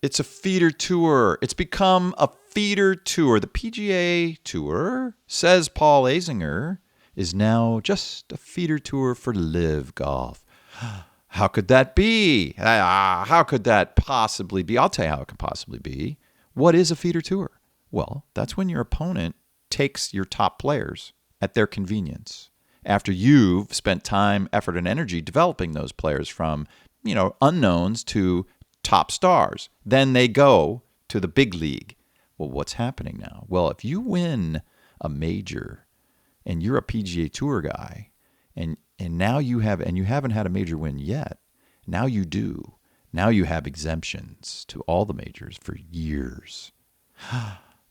It's a feeder tour. It's become a feeder tour. The PGA Tour, says Paul Azinger, is now just a feeder tour for LIV Golf. How could that be? How could that possibly be? I'll tell you how it could possibly be. What is a feeder tour? Well, that's when your opponent takes your top players at their convenience after you've spent time, effort, and energy developing those players from, unknowns to top stars. Then they go to the big league. Well, what's happening now? Well, if you win a major and you're a PGA Tour guy and now you haven't had a major win yet, now you do. Now you have exemptions to all the majors for years.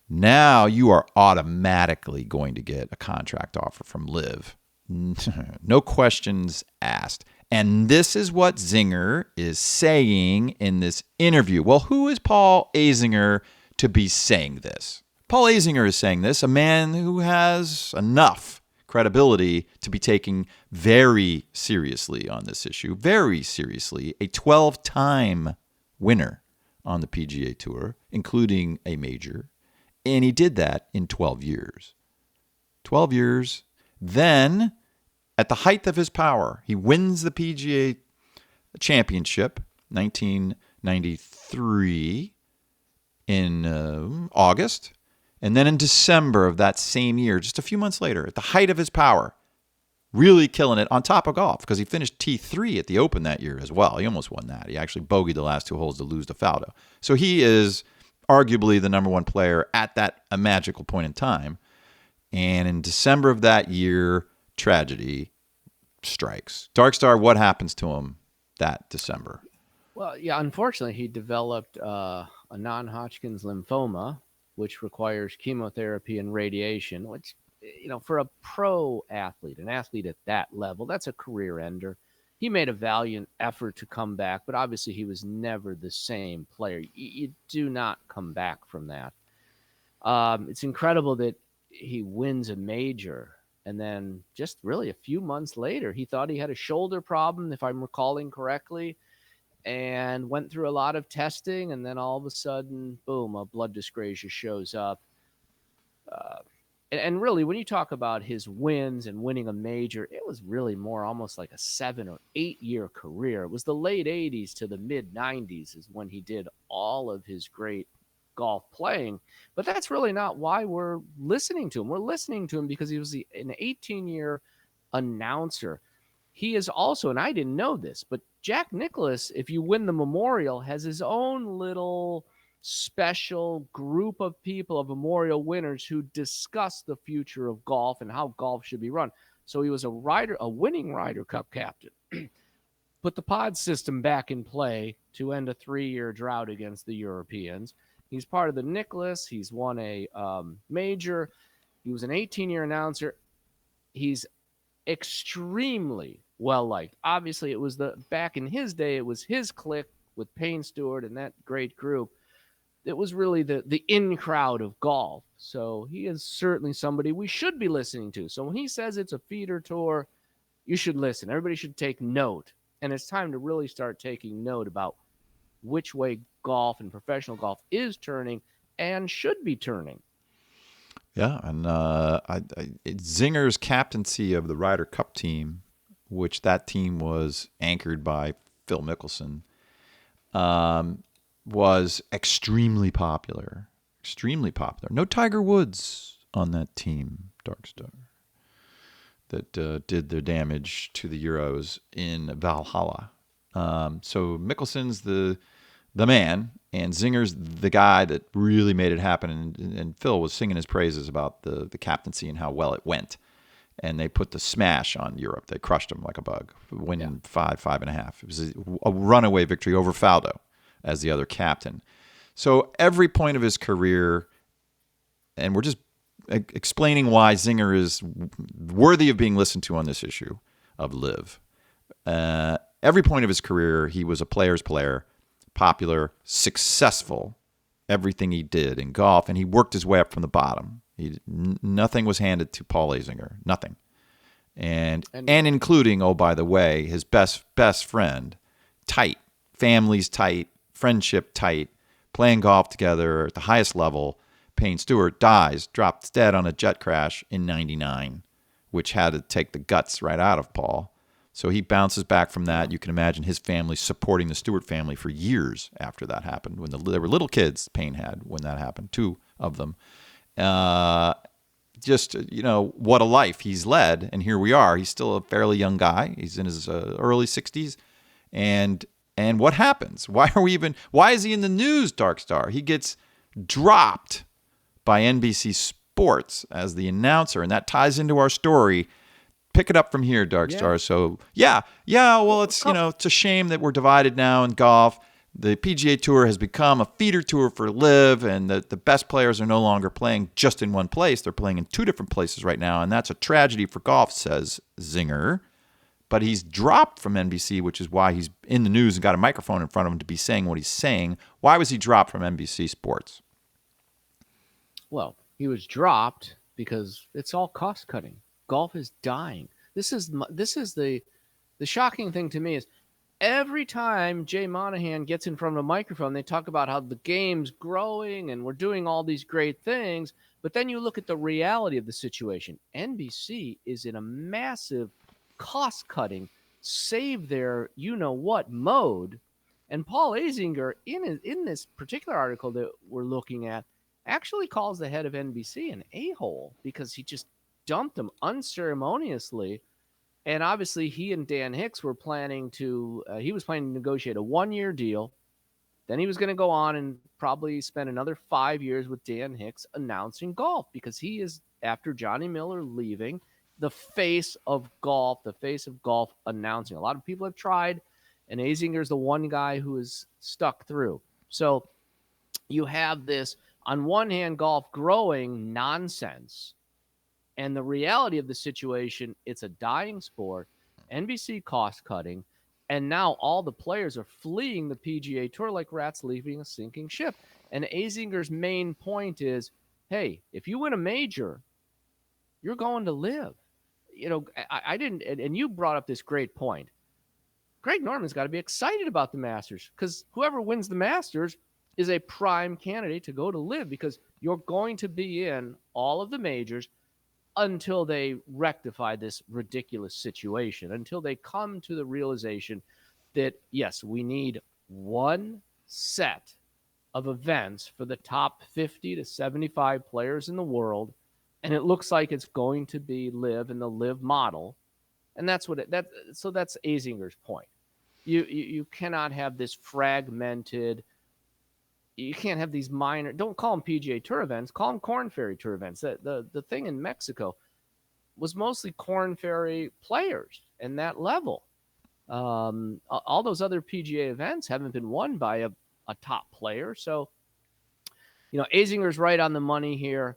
Now you are automatically going to get a contract offer from LIV. No questions asked. And this is what Zinger is saying in this interview. Well, who is Paul Azinger to be saying this? Paul Azinger is saying this, a man who has enough credibility to be taken very seriously on this issue. Very seriously. A 12-time winner on the PGA Tour, including a major. And he did that in 12 years. 12 years. Then, at the height of his power, he wins the PGA Championship, 1993, in August. And then in December of that same year, just a few months later, at the height of his power, really killing it on top of golf because he finished T3 at the Open that year as well. He almost won that. He actually bogeyed the last two holes to lose to Faldo. So he is arguably the number one player at that magical point in time. And in December of that year, tragedy strikes. Darkstar, what happens to him that December? Well, yeah, unfortunately, he developed a non-Hodgkin's lymphoma, which requires chemotherapy and radiation, which, for a pro athlete, an athlete at that level, that's a career ender. He made a valiant effort to come back, but obviously he was never the same player. You do not come back from that. It's incredible that he wins a major, and then just really a few months later, he thought he had a shoulder problem, if I'm recalling correctly, and went through a lot of testing, and then all of a sudden, boom, a blood dyscrasia shows up. And really, when you talk about his wins and winning a major, it was really more almost like a 7 or 8 year career. It was the late 80s to the mid 90s is when he did all of his great golf playing. But that's really not why we're listening to him. We're listening to him because he was an 18-year announcer. He is also, and I didn't know this, but Jack Nicklaus, if you win the Memorial, has his own little special group of people, of Memorial winners, who discuss the future of golf and how golf should be run. So he was a winning Ryder Cup captain. Put the pod system back in play to end a 3-year drought against the Europeans. He's part of the Nicklaus. He's won a major. He was an 18-year announcer. He's extremely well-liked. Obviously, it was back in his day, it was his clique with Payne Stewart and that great group. It was really the in crowd of golf. So he is certainly somebody we should be listening to. So when he says it's a feeder tour, you should listen. Everybody should take note. And it's time to really start taking note about which way golf and professional golf is turning and should be turning. Yeah, and Zinger's captaincy of the Ryder Cup team, which that team was anchored by Phil Mickelson, was extremely popular. Extremely popular. No Tiger Woods on that team, Darkstar, that did their damage to the Euros in Valhalla. So Mickelson's the man, and Zinger's the guy that really made it happen. And Phil was singing his praises about the captaincy and how well it went. And they put the smash on Europe. They crushed them like a bug, winning 5.5. It was a runaway victory over Faldo as the other captain. So every point of his career, and we're just explaining why Zinger is worthy of being listened to on this issue of LIV. Every point of his career, he was a player's player, popular, successful, everything he did in golf, and he worked his way up from the bottom. Nothing was handed to Paul Azinger, nothing. And including, oh, by the way, his best friend, tight, family's tight, friendship tight, playing golf together at the highest level. Payne Stewart dies, drops dead on a jet crash in '99, which had to take the guts right out of Paul. So he bounces back from that. You can imagine his family supporting the Stewart family for years after that happened. When there were little kids, Payne had, when that happened, 2 of them. Just, what a life he's led. And here we are. He's still a fairly young guy. He's in his early 60s. And what happens? Why is he in the news, Dark Star? He gets dropped by NBC Sports as the announcer. And that ties into our story. Pick it up from here, Dark Star. So, well, it's, it's a shame that we're divided now in golf. The PGA Tour has become a feeder tour for LIV, and the best players are no longer playing just in one place. They're playing in 2 different places right now, and that's a tragedy for golf, says Zinger. But he's dropped from NBC, which is why he's in the news and got a microphone in front of him to be saying what he's saying. Why was he dropped from NBC Sports? Well, he was dropped because it's all cost cutting. Golf is dying. This is the shocking thing to me is every time Jay Monahan gets in front of a microphone, they talk about how the game's growing and we're doing all these great things. But then you look at the reality of the situation. NBC is in a massive cost cutting, save their you-know-what mode. And Paul Azinger, in this particular article that we're looking at, actually calls the head of NBC an a-hole because he just dumped him unceremoniously. And obviously he and Dan Hicks were planning to negotiate a 1-year deal. Then he was going to go on and probably spend another 5 years with Dan Hicks announcing golf because he is, after Johnny Miller leaving, the face of golf announcing. A lot of people have tried, and Azinger's the one guy who is stuck through. So you have this, on one hand, golf growing nonsense. And the reality of the situation, it's a dying sport, NBC cost cutting, and now all the players are fleeing the PGA Tour like rats leaving a sinking ship. And Azinger's main point is, hey, if you win a major, you're going to LIV. I didn't, and you brought up this great point. Greg Norman's got to be excited about the Masters because whoever wins the Masters is a prime candidate to go to LIV because you're going to be in all of the majors until they rectify this ridiculous situation, until they come to the realization that, yes, we need one set of events for the top 50 to 75 players in the world, and it looks like it's going to be LIV and the LIV model, and that's Azinger's point. You cannot have this fragmented. You can't have these minor. Don't call them PGA Tour events. Call them Korn Ferry Tour events. The thing in Mexico was mostly Korn Ferry players and that level. All those other PGA events haven't been won by a top player. So, Azinger's right on the money here.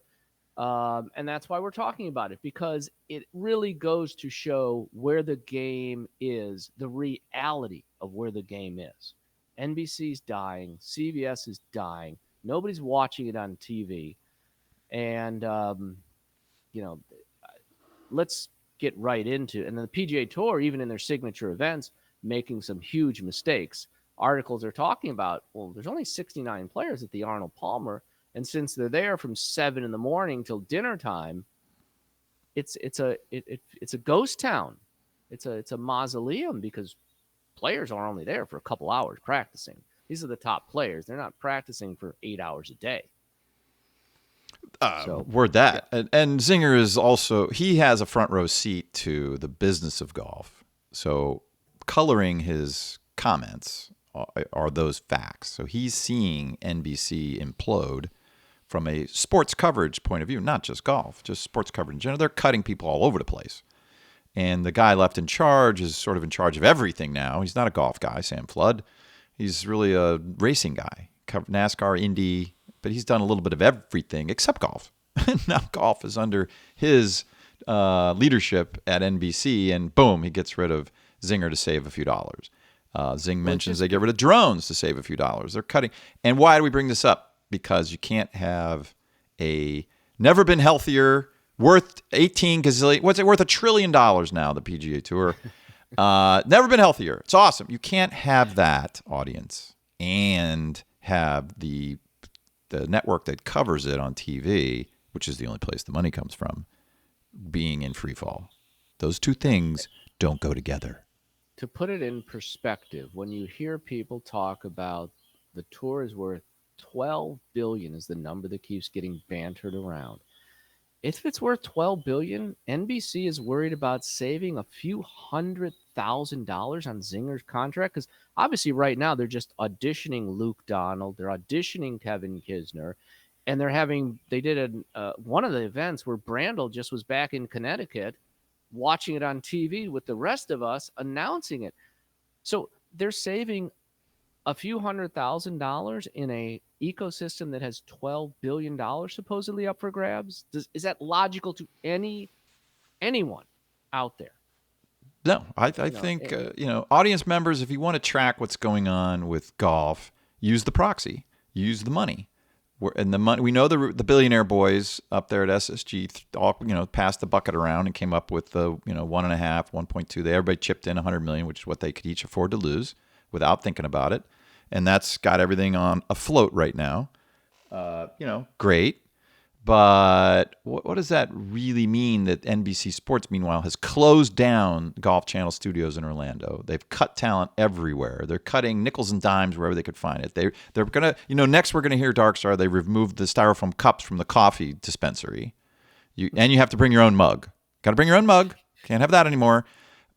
And that's why we're talking about it, because it really goes to show where the game is, the reality of where the game is. NBC's dying. CBS is dying. Nobody's watching it on TV. And, let's get right into it. And then the PGA Tour, even in their signature events, making some huge mistakes. Articles are talking about, well, there's only 69 players at the Arnold Palmer. And since they're there from 7 a.m. till dinner time, it's a ghost town. It's a mausoleum because players are only there for a couple hours practicing. These are the top players. They're not practicing for 8 hours a day. Word that. Yeah. And Zinger is also, he has a front row seat to the business of golf. So coloring his comments are those facts. So he's seeing NBC implode from a sports coverage point of view, not just golf, just sports coverage in general. They're cutting people all over the place. And the guy left in charge is sort of in charge of everything now. He's not a golf guy, Sam Flood. He's really a racing guy, NASCAR, Indy, but he's done a little bit of everything except golf. Now golf is under his leadership at NBC, and boom, he gets rid of Zinger to save a few dollars. Zing mentions they get rid of drones to save a few dollars. They're cutting. And why do we bring this up? Because you can't have a never been healthier, worth 18 gazillion. What's it worth? $1 trillion now, the PGA Tour. Never been healthier. It's awesome. You can't have that, audience, and have the network that covers it on TV, which is the only place the money comes from, being in free fall. Those two things don't go together. To put it in perspective, when you hear people talk about the tour is worth 12 billion is the number that keeps getting bantered around. If it's worth 12 billion, NBC is worried about saving a few $100,000 on Zinger's contract, because obviously right now they're just auditioning Luke Donald, they're auditioning Kevin Kisner, and they did one of the events where Brandel just was back in Connecticut watching it on TV with the rest of us announcing it. So they're saving a few $100,000 in a ecosystem that has $12 billion supposedly up for grabs. Is that logical to anyone out there? No, I think, audience members, if you want to track what's going on with golf, use the proxy, use the money. And the money, we know the billionaire boys up there at SSG all passed the bucket around and came up with the 1.5, 1.2. Everybody chipped in $100 million, which is what they could each afford to lose without thinking about it, and that's got everything on afloat right now. Great, but what does that really mean? That NBC Sports, meanwhile, has closed down Golf Channel studios in Orlando. They've cut talent everywhere. They're cutting nickels and dimes wherever they could find it. They're gonna, next we're gonna hear Dark Star. They removed the styrofoam cups from the coffee dispensary. You have to bring your own mug. Got to bring your own mug. Can't have that anymore.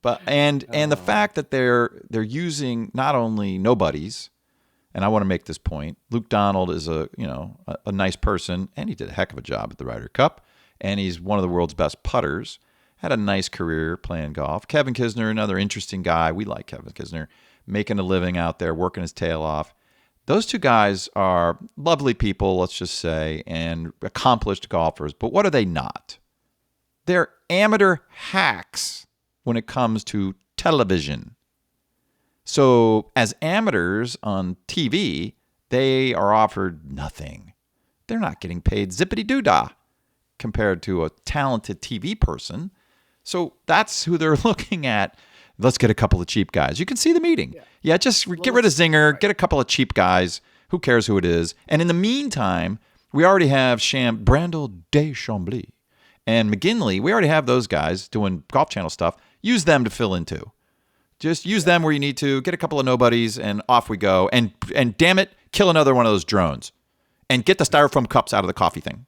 But and the fact that they're using not only nobodies. And I want to make this point. Luke Donald is a nice person, and he did a heck of a job at the Ryder Cup, and he's one of the world's best putters. Had a nice career playing golf. Kevin Kisner, another interesting guy. We like Kevin Kisner, making a living out there, working his tail off. Those two guys are lovely people, let's just say, and accomplished golfers. But what are they not? They're amateur hacks when it comes to television. So as amateurs on TV, they are offered nothing. They're not getting paid zippity-doo-dah compared to a talented TV person. So that's who they're looking at. Let's get a couple of cheap guys. You can see the meeting. Yeah, just get rid of Zinger, get a couple of cheap guys. Who cares who it is? And in the meantime, we already have Brandel de Chambly and McGinley. We already have those guys doing Golf Channel stuff. Use them to fill in too. Just use them where you need to. Get a couple of nobodies, and off we go. And damn it, kill another one of those drones, and get the styrofoam cups out of the coffee thing.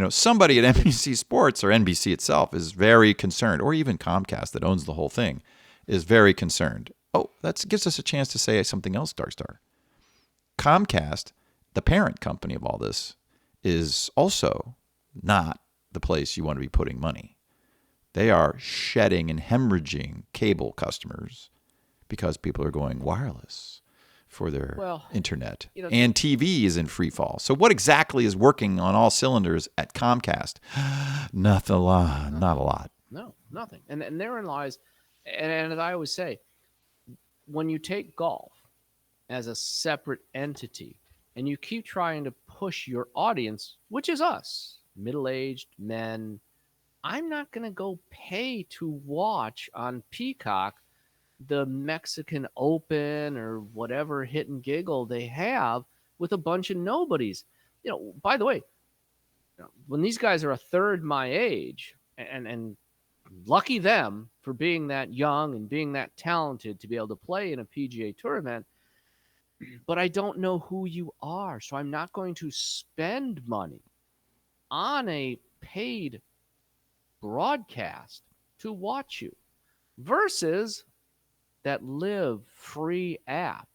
Somebody at NBC Sports or NBC itself is very concerned, or even Comcast that owns the whole thing is very concerned. Oh, that gives us a chance to say something else, Dark Star. Comcast, the parent company of all this, is also not the place you want to be putting money. They are shedding and hemorrhaging cable customers because people are going wireless for their internet. And TV is in free fall. So what exactly is working on all cylinders at Comcast? Not a lot. No, nothing. And therein lies, and as I always say, when you take golf as a separate entity and you keep trying to push your audience, which is us, middle-aged men, I'm not going to go pay to watch on Peacock the Mexican Open or whatever hit and giggle they have with a bunch of nobodies. By the way, when these guys are a third my age, and lucky them for being that young and being that talented to be able to play in a PGA Tour event, but I don't know who you are, so I'm not going to spend money on a paid broadcast to watch you versus that LIV free app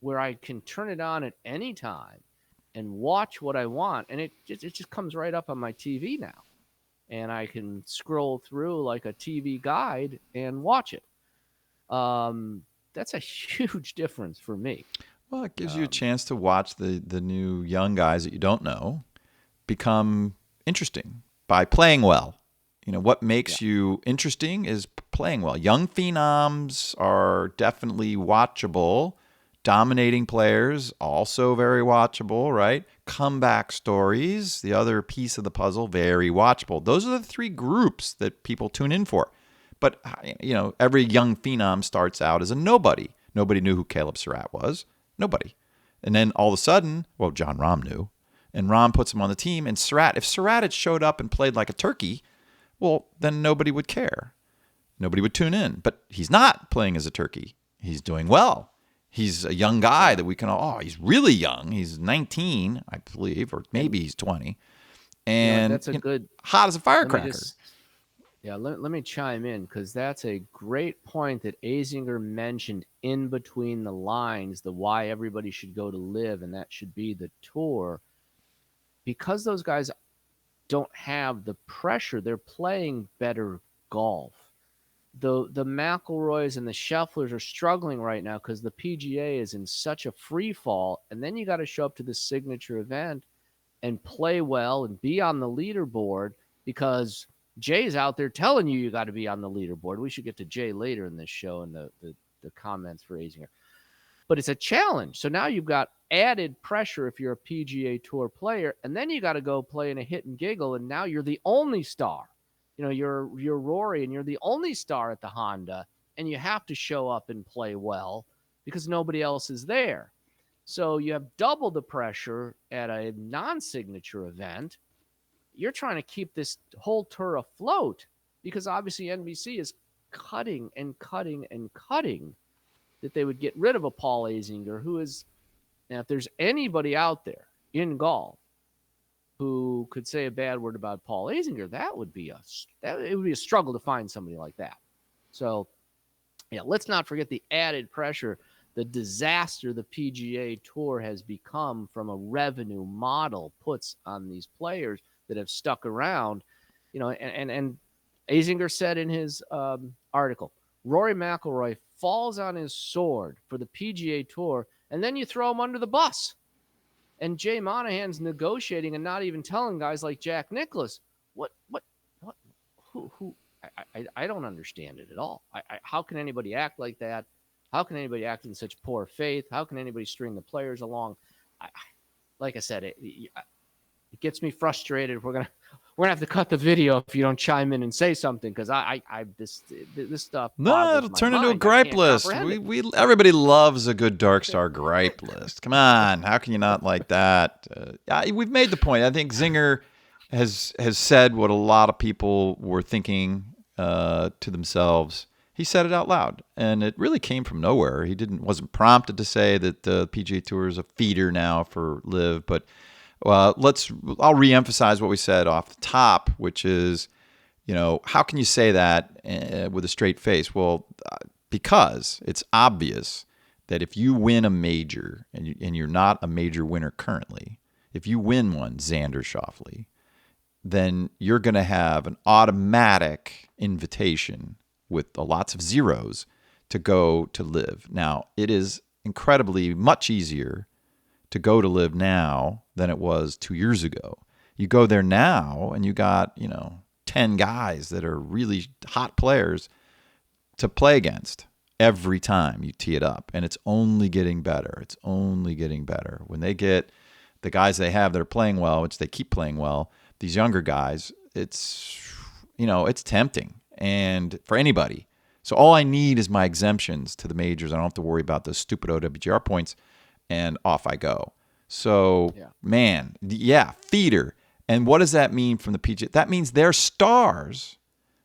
where I can turn it on at any time and watch what I want, and it just comes right up on my TV now, and I can scroll through like a TV guide and watch it. That's a huge difference for me. Well, it gives you a chance to watch the new young guys that you don't know become interesting by playing well. What makes you interesting is playing well. Young phenoms are definitely watchable. Dominating players, also very watchable, right? Comeback stories, the other piece of the puzzle, very watchable. Those are the three groups that people tune in for. But, every young phenom starts out as a nobody. Nobody knew who Caleb Surratt was. Nobody. And then all of a sudden, well, John Rahm knew, and Rahm puts him on the team. And if Surratt had showed up and played like a turkey, well, then nobody would care. Nobody would tune in. But he's not playing as a turkey. He's doing well. He's a young guy that we can he's really young. He's 19, I believe, or maybe he's 20. And that's a good, hot as a firecracker. Let me chime in, because that's a great point that Azinger mentioned in between the lines, the why everybody should go to LIV, and that should be the tour. Because those guys don't have the pressure, they're playing better golf. The McIlroys and the Schefflers are struggling right now because the PGA is in such a free fall, and then you got to show up to the signature event and play well and be on the leaderboard, because Jay's out there telling you got to be on the leaderboard. We should get to Jay later in this show and the comments for Azinger. But it's a challenge. So now you've got added pressure if you're a PGA Tour player, and then you got to go play in a hit and giggle, and now you're the only star. You're Rory, and you're the only star at the Honda, and you have to show up and play well because nobody else is there. So you have double the pressure at a non-signature event. You're trying to keep this whole tour afloat because obviously NBC is cutting and cutting and cutting, that they would get rid of a Paul Azinger, who is, now if there's anybody out there in golf who could say a bad word about Paul Azinger, it would be a struggle to find somebody like that. So, yeah, let's not forget the added pressure, the disaster the PGA Tour has become from a revenue model puts on these players that have stuck around. And Azinger said in his article, Rory McIlroy falls on his sword for the PGA Tour, and then you throw him under the bus. And Jay Monahan's negotiating and not even telling guys like Jack Nicklaus who I don't understand it at all. How can anybody act like that? How can anybody act in such poor faith? How can anybody string the players along? Like I said, it gets me frustrated. We're gonna have to cut the video if you don't chime in and say something, because this stuff. No, it'll turn into a gripe list. Everybody loves a good Dark Star gripe list. Come on, how can you not like that? We've made the point. I think Zinger has said what a lot of people were thinking to themselves. He said it out loud, and it really came from nowhere. He wasn't prompted to say that the PGA Tour is a feeder now for LIV, but I'll reemphasize what we said off the top, which is, how can you say that with a straight face? Well, because it's obvious that if you win a major and you're not a major winner currently, if you win one, Xander Schauffele, then you're going to have an automatic invitation with lots of zeros to go to LIV. Now, it is incredibly much easier to go to LIV now than it was 2 years ago. You go there now and you got, 10 guys that are really hot players to play against every time you tee it up. And it's only getting better. It's only getting better. When they get the guys they have that are playing well, which they keep playing well, these younger guys, it's tempting. And for anybody. So all I need is my exemptions to the majors. I don't have to worry about those stupid OWGR points, and off I go. So, man, feeder. And what does that mean from the PGA? That means their stars,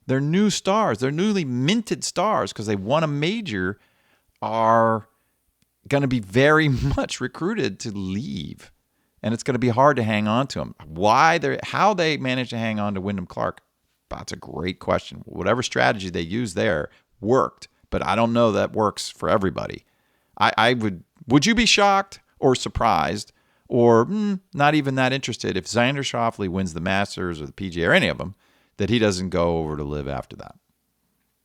their new stars, their newly minted stars, because they won a major, are going to be very much recruited to leave. And it's going to be hard to hang on to them. How they managed to hang on to Wyndham Clark, that's a great question. Whatever strategy they used there worked, but I don't know that works for everybody. Would you be shocked or surprised or not even that interested if Xander Schauffele wins the Masters or the PGA or any of them, that he doesn't go over to LIV after that?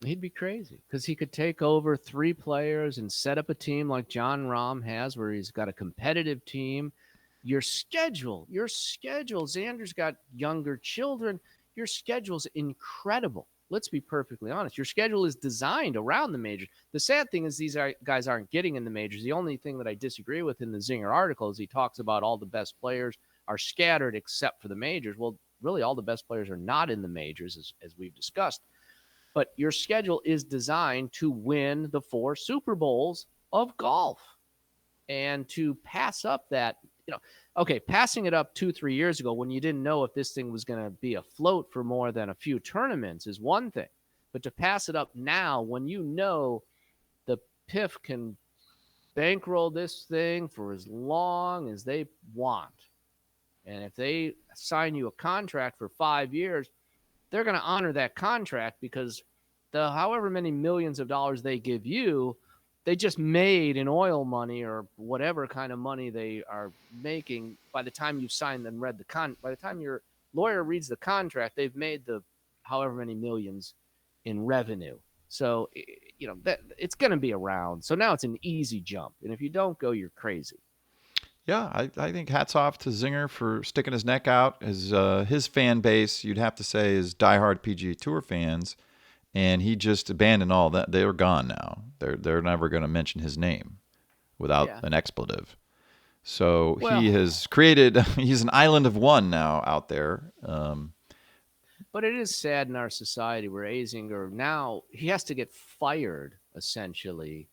He'd be crazy, because he could take over 3 players and set up a team like John Rahm has, where he's got a competitive team. Your schedule, Xander's got younger children. Your schedule's incredible. Let's be perfectly honest. Your schedule is designed around the majors. The sad thing is these guys aren't getting in the majors. The only thing that I disagree with in the Zinger article is he talks about all the best players are scattered except for the majors. Well, really all the best players are not in the majors, as we've discussed. But your schedule is designed to win the 4 Super Bowls of golf. And to pass up that, okay, passing it up 2-3 years ago when you didn't know if this thing was going to be afloat for more than a few tournaments is one thing. But to pass it up now when you know the PIF can bankroll this thing for as long as they want, and if they sign you a contract for 5 years, they're going to honor that contract because the however many millions of dollars they give you, they just made in oil money or whatever kind of money they are making by the time you've signed and read by the time your lawyer reads the contract, they've made the however many millions in revenue. So, that it's going to be around. So now it's an easy jump. And if you don't go, you're crazy. Yeah, I think hats off to Zinger for sticking his neck out. His fan base, you'd have to say, is diehard PGA Tour fans, and he just abandoned all that. They're gone now. They're never going to mention his name without an expletive. So he has created. He's an island of one now out there. But it is sad in our society where Azinger now he has to get fired essentially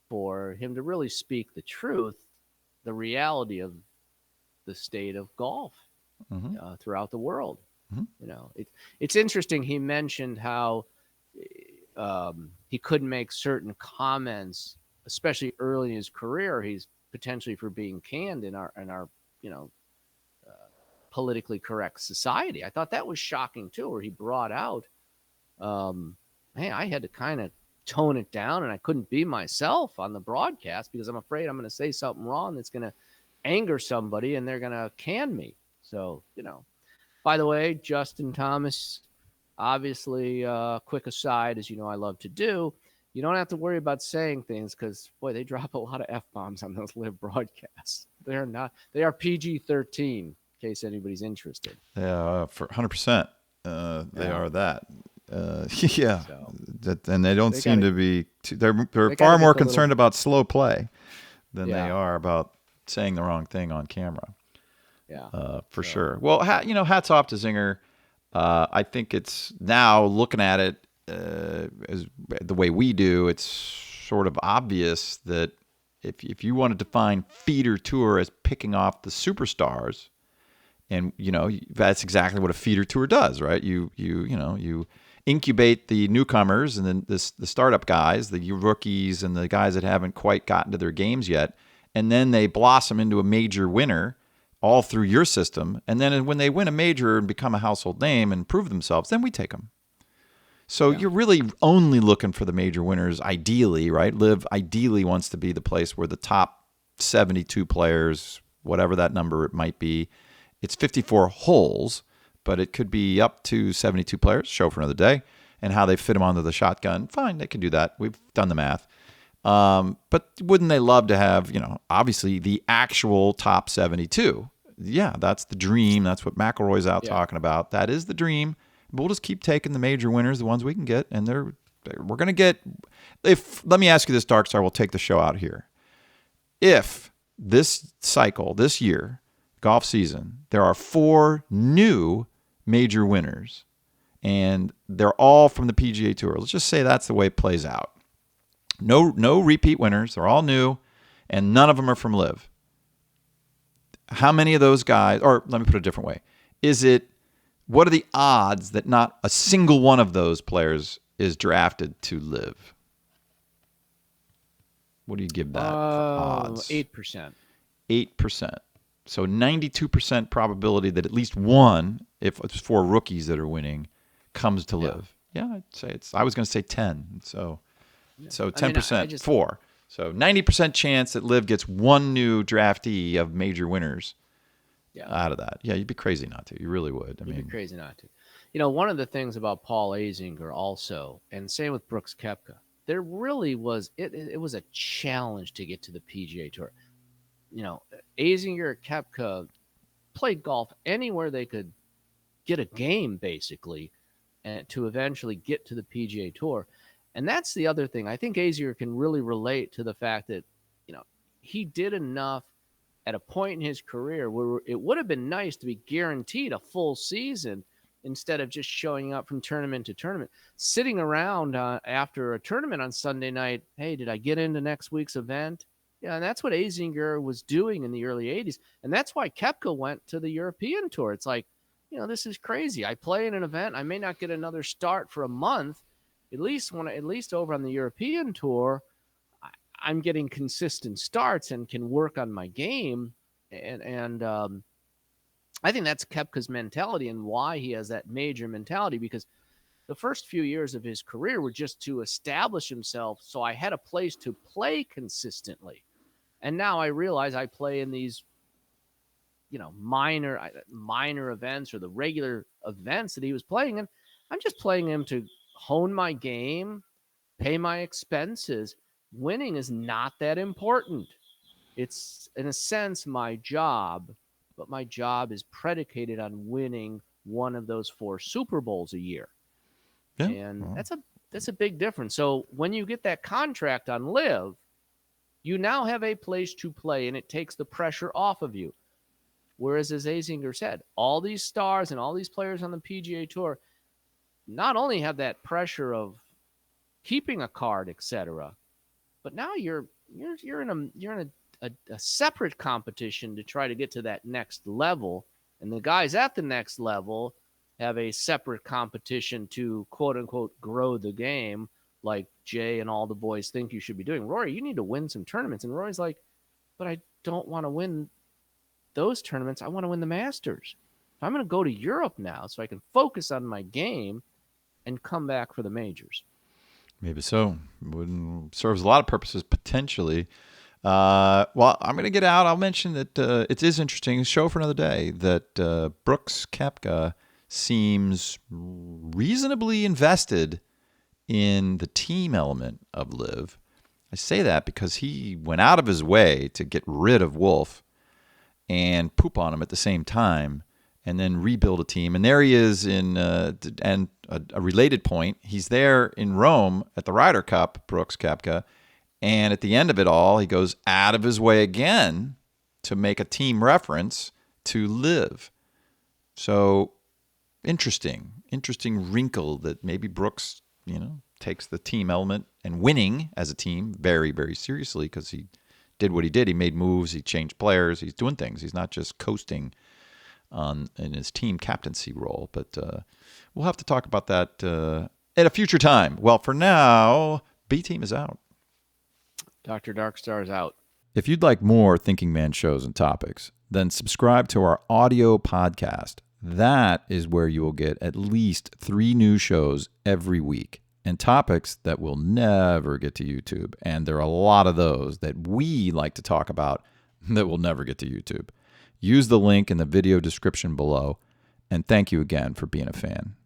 for him to really speak the truth, the reality of the state of golf throughout the world. It's interesting. He mentioned how he couldn't make certain comments, especially early in his career. He's potentially for being canned in our politically correct society. I thought that was shocking too, where he brought out, hey, I had to kind of tone it down and I couldn't be myself on the broadcast because I'm afraid I'm going to say something wrong that's going to anger somebody and they're going to can me. So, by the way, Justin Thomas, obviously, quick aside, as you know, I love to do, you don't have to worry about saying things because, boy, they drop a lot of F-bombs on those live broadcasts. They are PG-13, in case anybody's interested. Yeah, for 100%. They are that. Yeah. So, and they don't seem to be, they're far more concerned about slow play than they are about saying the wrong thing on camera. Yeah. For sure. Well, hats off to Zinger. I think it's now looking at it as the way we do, it's sort of obvious that if you want to define feeder tour as picking off the superstars, and that's exactly what a feeder tour does, right? You incubate the newcomers and then the startup guys, the rookies and the guys that haven't quite gotten to their games yet, and then they blossom into a major winner all through your system. And then when they win a major and become a household name and prove themselves, then we take them. So you're really only looking for the major winners, ideally, right? LIV ideally wants to be the place where the top 72 players, whatever that number it might be, it's 54 holes, but it could be up to 72 players, show for another day, and how they fit them onto the shotgun. Fine, they can do that. We've done the math. But wouldn't they love to have, obviously the actual top 72? Yeah, that's the dream. That's what McIlroy's out talking about. That is the dream. We'll just keep taking the major winners, the ones we can get, and we're going to get. Let me ask you this, Darkstar. We'll take the show out here. If this cycle, this year, golf season, there are 4 new major winners, and they're all from the PGA Tour. Let's just say that's the way it plays out. No repeat winners. They're all new, and none of them are from LIV. How many of those guys, or let me put it a different way, what are the odds that not a single one of those players is drafted to LIV? What do you give that odds? 8%. 8%. So 92% probability that at least one, if it's 4 rookies that are winning, comes to LIV. Yeah, I'd say I was going to say 10. So 10%, 4. So 90% chance that LIV gets one new draftee of major winners out of that. Yeah, you'd be crazy not to. You really would. You'd be crazy not to. One of the things about Paul Azinger also, and same with Brooks Koepka, there really was, it was a challenge to get to the PGA Tour. Azinger, Koepka played golf anywhere they could get a game, basically, and to eventually get to the PGA Tour. And that's the other thing. I think Azinger can really relate to the fact that, he did enough at a point in his career where it would have been nice to be guaranteed a full season instead of just showing up from tournament to tournament, sitting around after a tournament on Sunday night. Hey, did I get into next week's event? Yeah, and that's what Azinger was doing in the early 80s. And that's why Koepka went to the European Tour. It's like, this is crazy. I play in an event, I may not get another start for a month. At least over on the European Tour, I'm getting consistent starts and can work on my game. And I think that's Koepka's mentality and why he has that major mentality, because the first few years of his career were just to establish himself. So I had a place to play consistently. And now I realize I play in these, minor events or the regular events that he was playing in. I'm just playing him to hone my game, pay my expenses. Winning is not that important. It's, in a sense, my job, but my job is predicated on winning one of those 4 Super Bowls a year. Yeah. And that's a big difference. So when you get that contract on LIV, you now have a place to play, and it takes the pressure off of you. Whereas, as Azinger said, all these stars and all these players on the PGA Tour not only have that pressure of keeping a card, etc., but now you're in a separate competition to try to get to that next level, and the guys at the next level have a separate competition to quote unquote grow the game, like Jay and all the boys think you should be doing. Rory, you need to win some tournaments. And Rory's like, but I don't want to win those tournaments. I want to win the Masters. So I'm going to go to Europe now so I can focus on my game and come back for the majors. Maybe so. Serves a lot of purposes potentially. Well, I'm going to get out. I'll mention that it is interesting. Show for another day that Brooks Koepka seems reasonably invested in the team element of LIV. I say that because he went out of his way to get rid of Wolff and poop on him at the same time, and then rebuild a team. And there he is in, and a related point, he's there in Rome at the Ryder Cup, Brooks Koepka, and at the end of it all, he goes out of his way again to make a team reference to LIV. So interesting wrinkle that maybe Brooks, takes the team element and winning as a team very, very seriously, because he did what he did. He made moves. He changed players. He's doing things. He's not just coasting in his team captaincy role. But we'll have to talk about that at a future time. Well, for now, B-Team is out. Dr. Darkstar is out. If you'd like more Thinking Man shows and topics, then subscribe to our audio podcast. That is where you will get at least 3 new shows every week, and topics that will never get to YouTube. And there are a lot of those that we like to talk about that will never get to YouTube. Use the link in the video description below. And thank you again for being a fan.